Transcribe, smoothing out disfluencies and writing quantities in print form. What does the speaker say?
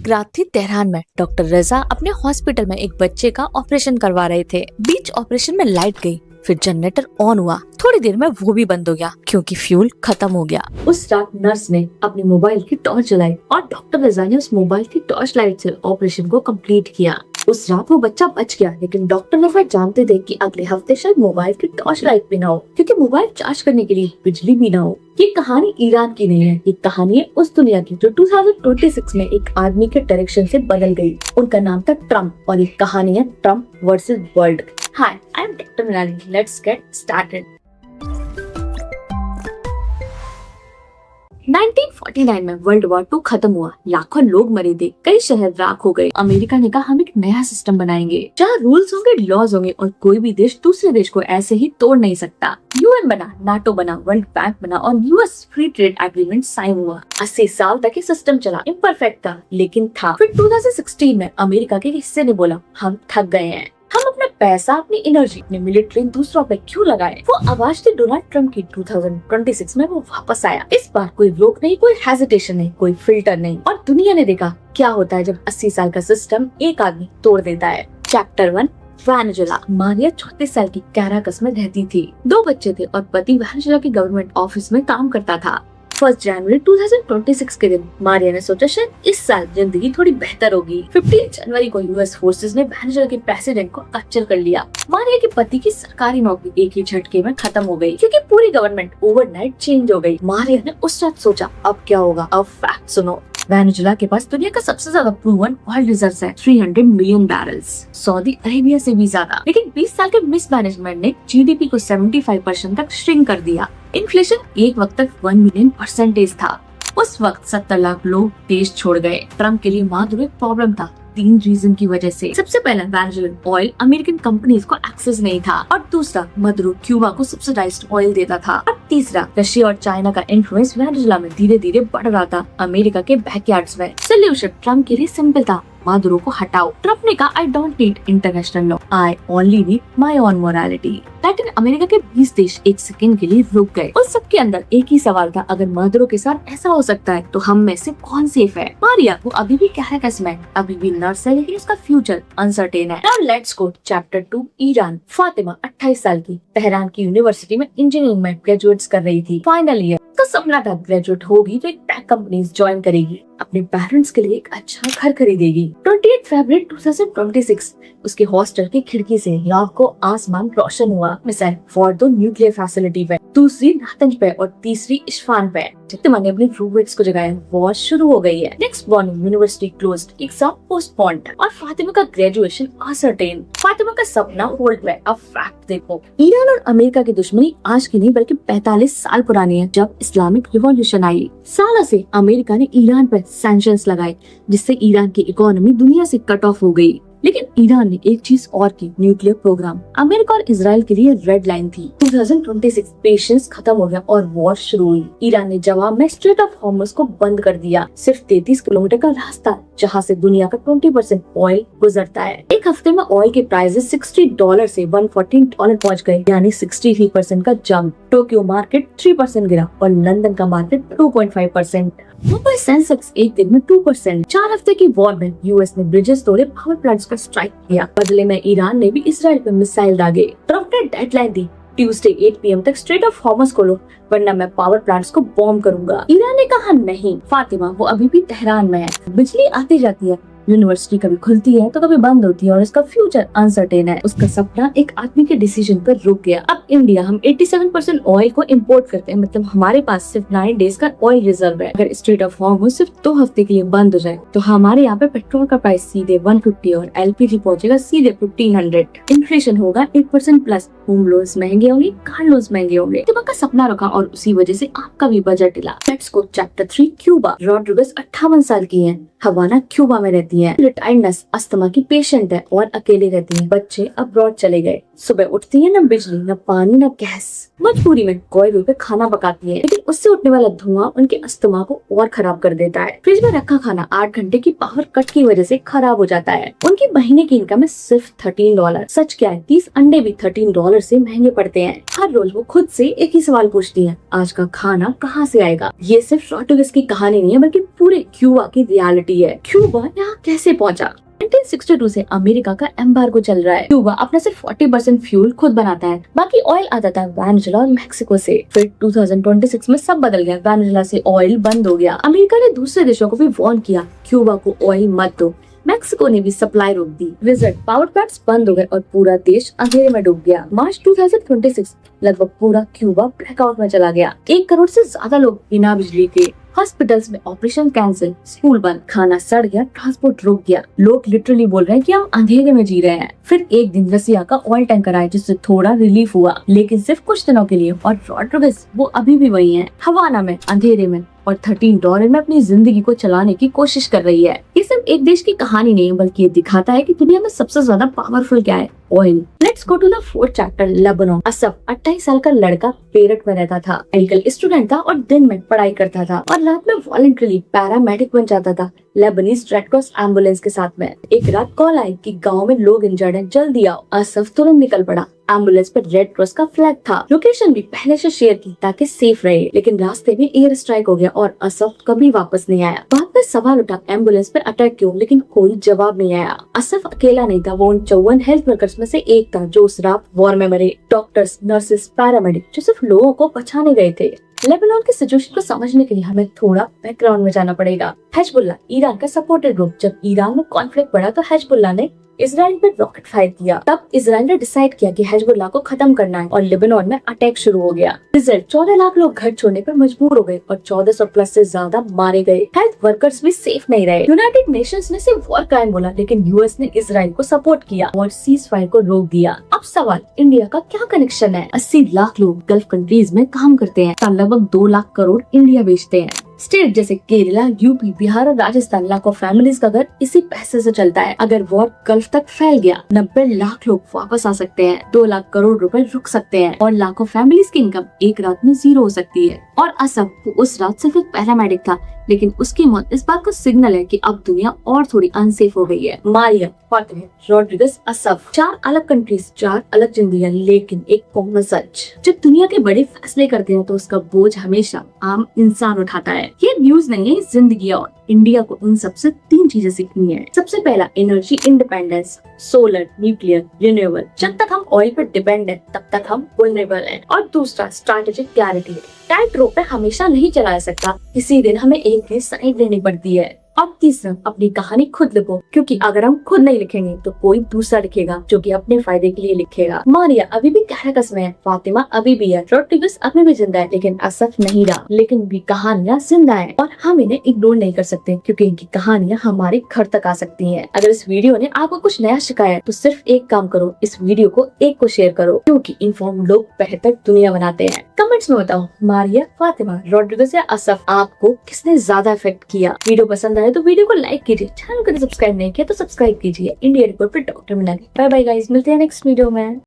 एक रात थी तेहरान में। डॉक्टर रजा अपने हॉस्पिटल में एक बच्चे का ऑपरेशन करवा रहे थे। बीच ऑपरेशन में लाइट गई, फिर जनरेटर ऑन हुआ। थोड़ी देर में वो भी बंद हो गया क्योंकि फ्यूल खत्म हो गया। उस रात नर्स ने अपने मोबाइल की टॉर्च जलाई और डॉक्टर रजा ने उस मोबाइल की टॉर्च लाइट से ऑपरेशन को कंप्लीट किया। उस रात वो बच्चा बच गया, लेकिन डॉक्टर रजा जानते थे कि अगले हफ्ते शायद मोबाइल की टॉर्च लाइट भी ना हो, क्योंकि मोबाइल चार्ज करने के लिए बिजली भी ना हो। ये कहानी ईरान की नहीं है, ये कहानी है उस दुनिया की जो 2026 में एक आदमी के डायरेक्शन से बदल गई। उनका नाम था ट्रम्प और ये कहानी है Trump versus world. Hi, I am doctor Mrinali. Let's get started. 1949 में वर्ल्ड वॉर 2 खत्म हुआ। लाखों लोग मरे थे, कई शहर राख हो गए। अमेरिका ने कहा हम एक नया सिस्टम बनाएंगे जहाँ रूल्स होंगे, लॉज होंगे और कोई भी देश दूसरे देश को ऐसे ही तोड़ नहीं सकता। यूएन बना, नाटो बना, वर्ल्ड बैंक बना और US free trade agreement sign हुआ। 80 साल तक ये सिस्टम चला। इम्परफेक्ट था लेकिन था। फिर 2016 में अमेरिका के हिस्से ने बोला हम थक गए हैं, हम अपना पैसा, अपनी एनर्जी, अपनी मिलिट्री दूसरों पे क्यों लगाए। वो आवाज थी डोनाल्ड ट्रम्प की। 2026 में वो वापस आया। इस बार कोई रोक नहीं, कोई हेजिटेशन नहीं, कोई फिल्टर नहीं। और दुनिया ने देखा क्या होता है जब 80 साल का सिस्टम एक आदमी तोड़ देता है। Chapter 1, Venezuela. मारिया 34 साल की कैराकस में रहती थी। 2 बच्चे थे और पति वेनेजुएला के गवर्नमेंट ऑफिस में काम करता था। 1 जनवरी 2026 के दिन मारिया ने सोचा शायद इस साल जिंदगी थोड़ी बेहतर होगी। 15 जनवरी को यूएस फोर्सेस ने वेनेजुएला के प्रेसिडेंट को कैप्चर कर लिया। मारिया के पति की सरकारी नौकरी एक ही झटके में खत्म हो गई क्योंकि पूरी गवर्नमेंट ओवरनाइट चेंज हो गई। मारिया ने उस रात सोचा अब क्या होगा। अब फैक्ट सुनो, वेनेजुएला के पास दुनिया का सबसे ज्यादा प्रूवन ऑयल रिजर्व्स है, 300 मिलियन बैरल्स, सऊदी अरेबिया से भी ज्यादा। लेकिन 20 साल के मिसमैनेजमेंट ने जीडीपी को 75% तक श्रिंक कर दिया। इन्फ्लेशन एक वक्त तक 1 मिलियन परसेंटेज था। उस वक्त 70 लाख लोग देश छोड़ गए। ट्रम्प के लिए मात्र एक प्रॉब्लम था, 3 रीजन की वजह से। सबसे पहला, वेनेजुएलन ऑयल अमेरिकन कंपनीज को एक्सेस नहीं था, और दूसरा, मदुरो क्यूबा को सब्सिडाइज्ड ऑयल देता था, और तीसरा, रशिया और चाइना का इन्फ्लुएंस वेनेजुएला में धीरे धीरे बढ़ रहा था, अमेरिका के बैकयार्ड्स में। सोल्यूशन ट्रम्प के लिए सिंपल था, मदुरो को हटाओ। ट्रम्प ने कहा I don't need international law, I only need my own morality. लेकिन अमेरिका के 20 देश एक सेकंड के लिए रुक गए। उन सबके अंदर एक ही सवाल था, अगर मदुरो के साथ ऐसा हो सकता है तो हम में से कौन सेफ है। मारिया वो अभी भी कैराकस में, अभी भी नर्स है, लेकिन उसका फ्यूचर अनसर्टेन है। Now let's go chapter 2, Iran. Fatima 28 साल की, तेहरान की यूनिवर्सिटी में इंजीनियरिंग में ग्रेजुएट्स कर रही थी, फाइनल ईयर। उसका सपना था ग्रेजुएट होगी तो एक टेक कंपनीज ज्वाइन करेगी, अपने पेरेंट्स के लिए एक अच्छा घर खरीदेगी। 28 फरवरी 2026 उसके हॉस्टल की खिड़की से रात को आसमान रोशन हुआ। मिसाइल फॉर्दो न्यूक्लियर फैसिलिटी पे, दूसरी नातंज पे और तीसरी इस्फान पे। फातिमा ने अपने रूममेट्स को जगाया, वॉर शुरू हो गई है। Next morning university closed, exam postponed और फातिमा का ग्रेजुएशन अनसर्टेन। फातिमा का सपना होल्ड में। अब फैक्ट देखो, ईरान और अमेरिका की दुश्मनी आज की नहीं बल्कि 45 साल पुरानी है। जब इस्लामिक रिवॉल्यूशन आई, सालों से अमेरिका ने ईरान पर सैंक्शंस लगाए, जिससे ईरान की इकोनॉमी दुनिया से कट ऑफ हो गई। लेकिन ईरान ने एक चीज और की, न्यूक्लियर प्रोग्राम। अमेरिका और इजराइल के लिए रेड लाइन थी। 2026 पेशेंस खत्म हो गया और वॉर शुरू हुई। ईरान ने जवाब में स्ट्रेट ऑफ हॉर्मुज को बंद कर दिया, सिर्फ 33 किलोमीटर का रास्ता जहाँ से दुनिया का 20% ऑयल गुजरता है। एक हफ्ते में ऑयल के प्राइसेस $60 से $114 पहुँच गए, यानी 63% का जंप। टोक्यो मार्केट 3% गिरा और लंदन का मार्केट 2.5%। मुंबई सेंसेक्स एक दिन में 2%। 4 हफ्ते की वॉर में यूएस ने ब्रिजेस तोड़े, पावर प्लांट्स का स्ट्राइक किया। बदले में ईरान ने भी इसराइल पर मिसाइल दागे। ट्रम्प ने डेडलाइन दी, ट्यूसडे 8 PM तक स्ट्रेट ऑफ हॉर्मुज खोलो वरना मैं पावर प्लांट्स को बॉम्ब करूंगा। ईरान ने कहा नहीं। फातिमा वो अभी भी तेहरान में है, बिजली आती जाती है, यूनिवर्सिटी कभी खुलती है तो कभी बंद होती है और इसका फ्यूचर अनसर्टेन है। उसका सपना एक आदमी के डिसीजन पर रुक गया। अब इंडिया, हम 87% ऑयल को इंपोर्ट करते हैं, मतलब हमारे पास सिर्फ 9 डेज का ऑयल रिजर्व है। अगर स्ट्रेट ऑफ हॉर्मुज सिर्फ 2 हफ्ते के लिए बंद हो जाए तो हमारे यहाँ पे पेट्रोल का प्राइस सीधे 150 और एलपीजी पहुँचेगा सीधे 1500। इन्फ्लेशन होगा 8% प्लस, होम लोन्स महंगे होंगे, कार लोन्स महंगे होंगे। का सपना रुका और उसी वजह से आपका भी बजट हिला। Let's go chapter 3, Cuba. Rodrigues 58 साल की है, हवाना क्यूबा में रहती रहती है। रिटायर्ड नर्स अस्थमा की पेशेंट है और अकेले रहती है। बच्चे अब्रॉड चले गए। सुबह उठती है, न बिजली, न पानी, न गैस। मजबूरी में कोयले पे खाना पकाती है, लेकिन उससे उठने वाला धुआं उनके अस्थमा को और खराब कर देता है। फ्रिज में रखा खाना 8 घंटे की पावर कट की वजह से खराब हो जाता है। उनकी महीने की इनकम है सिर्फ $13। सच क्या है, 30 अंडे भी $13 से महंगे पड़ते हैं। हर रोज वो खुद से एक ही सवाल पूछती है, आज का खाना कहाँ से आएगा। ये सिर्फ रॉड्रिगस की कहानी नहीं है, बल्कि पूरे क्यूबा की रियलिटी है। क्यूबा यहाँ कैसे पहुँचा? 1962 से अमेरिका का एम्बार्गो चल रहा है। क्यूबा अपना सिर्फ 40% फ्यूल खुद बनाता है, बाकी ऑयल आता था वेनेजुला और मेक्सिको से। फिर 2026 में सब बदल गया, वेनेजुला से ऑयल बंद हो गया। अमेरिका ने दूसरे देशों को भी वार्न किया, क्यूबा को ऑयल मत दो। मेक्सिको ने भी सप्लाई रोक दी। विजट पावर प्लांट्स बंद हो गए और पूरा देश अंधेरे में डूब गया। मार्च 2026 लगभग पूरा क्यूबा ब्लैकआउट में चला गया। 1 करोड़ से ज्यादा लोग बिना बिजली के। हॉस्पिटल्स में ऑपरेशन कैंसिल, स्कूल बंद, खाना सड़ गया, ट्रांसपोर्ट रुक गया। लोग लिटरली बोल रहे हैं कि हम अंधेरे में जी रहे हैं। फिर एक दिन रसिया का ऑयल टैंकर आया, जिससे थोड़ा रिलीफ हुआ, लेकिन सिर्फ कुछ दिनों के लिए। और रॉड्रिगस वो अभी भी वही है, हवाना में, अंधेरे में और $13 में अपनी जिंदगी को चलाने की कोशिश कर रही है। ये सिर्फ एक देश की कहानी नहीं है, बल्कि ये दिखाता है कि दुनिया में सबसे ज्यादा पावरफुल क्या है, oil. Let's go to the 4th chapter, Lebanon. असफ 28 साल का लड़का पेरट में रहता था, मेडिकल स्टूडेंट था और दिन में पढ़ाई करता था और रात में वॉलंटरी पैरामेडिक बन जाता था लेबनीज रेड क्रॉस एम्बुलेंस के साथ में। एक रात कॉल आई कि गांव में लोग इंजर्ड हैं, जल्दी आओ। असफ तुरंत निकल पड़ा। एम्बुलेंस पर रेड क्रॉस का फ्लैग था। लोकेशन भी पहले से शेयर की ताकि सेफ रहे, लेकिन रास्ते में एयर स्ट्राइक हो गया और असफ कभी वापस नहीं आया। बाद में सवाल उठा, एम्बुलेंस पर अटैक क्यों, लेकिन कोई जवाब नहीं आया। असफ अकेला नहीं था, वो उन 54 हेल्थ वर्कर्स में से एक था जो उस रात वॉर में मरे। डॉक्टर्स, नर्सेस, पैरामेडिक जो सिर्फ लोगों को बचाने गए थे। लेबनान की सिचुएशन को समझने के लिए हमें थोड़ा बैकग्राउंड में जाना पड़ेगा। हिजबुल्लाह ईरान का सपोर्टेड ग्रुप। जब ईरान में कॉन्फ्लिक्ट बढ़ा तो हिजबुल्लाह ने इजराइल पर रॉकेट फायर किया। तब इजराइल ने डिसाइड किया कि हिजबुल्लाह को खत्म करना है और लेबनान में अटैक शुरू हो गया। रिजल्ट 14 लाख लोग घर छोड़ने पर मजबूर हो गए और 1400 प्लस से ज्यादा मारे गए। हेल्थ वर्कर्स भी सेफ नहीं रहे। यूनाइटेड नेशंस ने सिर्फ वॉर क्राइम बोला, लेकिन यूएस ने इजराइल को सपोर्ट किया और सीज फायर को रोक दिया। अब सवाल, इंडिया का क्या कनेक्शन है? 80 लाख लोग गल्फ कंट्रीज में काम करते हैं, लगभग 2 लाख करोड़ इंडिया बेचते हैं। स्टेट जैसे केरला, यूपी, बिहार और राजस्थान, लाखों फैमिलीज का घर इसी पैसे से चलता है। अगर वॉर गल्फ तक फैल गया, 90 लाख लोग वापस आ सकते हैं, 2 लाख करोड़ रुपए रुक सकते हैं और लाखों फैमिलीज की इनकम एक रात में 0 हो सकती है। और असफ उस रात सिर्फ एक पैरामेडिक था, लेकिन उसकी मौत इस बात का सिग्नल है कि अब दुनिया और थोड़ी अनसेफ हो गई है। मारिया, फातिमा, रॉड्रिगस, असफ, 4 अलग कंट्रीज, 4 अलग जिंदगियां, लेकिन एक कॉमन सच। जब दुनिया के बड़े फैसले करते हैं तो उसका बोझ हमेशा आम इंसान उठाता है। ये न्यूज नहीं है, जिंदगी। और इंडिया को इन सबसे 3 चीजें सीखनी है। सबसे पहला, energy independence, solar, nuclear, renewable. जब तक हम ऑयल पर डिपेंड है, तब तक हम वल्नरेबल हैं। और दूसरा, स्ट्रैटेजिक क्लैरिटी। टाइट रोप पे हमेशा नहीं चला सकता, किसी दिन हमें एक की साइड लेनी पड़ती है। और तीसरा, अपनी कहानी खुद लिखो, क्योंकि अगर हम खुद नहीं लिखेंगे तो कोई दूसरा लिखेगा, जो कि अपने फायदे के लिए लिखेगा। मारिया अभी भी कैरेकस में है, फातिमा अभी भी है, रॉड्रिगस अभी भी जिंदा है, लेकिन असफ नहीं रहा। लेकिन भी कहानियां जिंदा है और हम इन्हें इग्नोर नहीं कर सकते, क्योंकि इनकी कहानियां हमारे घर तक आ सकती हैं। अगर इस वीडियो ने आपको कुछ नया सिखाया तो सिर्फ एक काम करो, इस वीडियो को एक को शेयर करो, क्योंकि इन्फॉर्म लोग बेहतर दुनिया बनाते हैं। कमेंट्स में बताओ, मारिया, फातिमा, रॉड्रिगस या असफ, आपको किसने ज्यादा इफेक्ट किया? वीडियो पसंद आए तो वीडियो को लाइक कीजिए, चैनल को सब्सक्राइब नहीं किया तो सब्सक्राइब कीजिए। इंडिया रिपोर्ट पर डॉक्टर मिनाली। बाय बाय गाइस, मिलते हैं नेक्स्ट वीडियो में।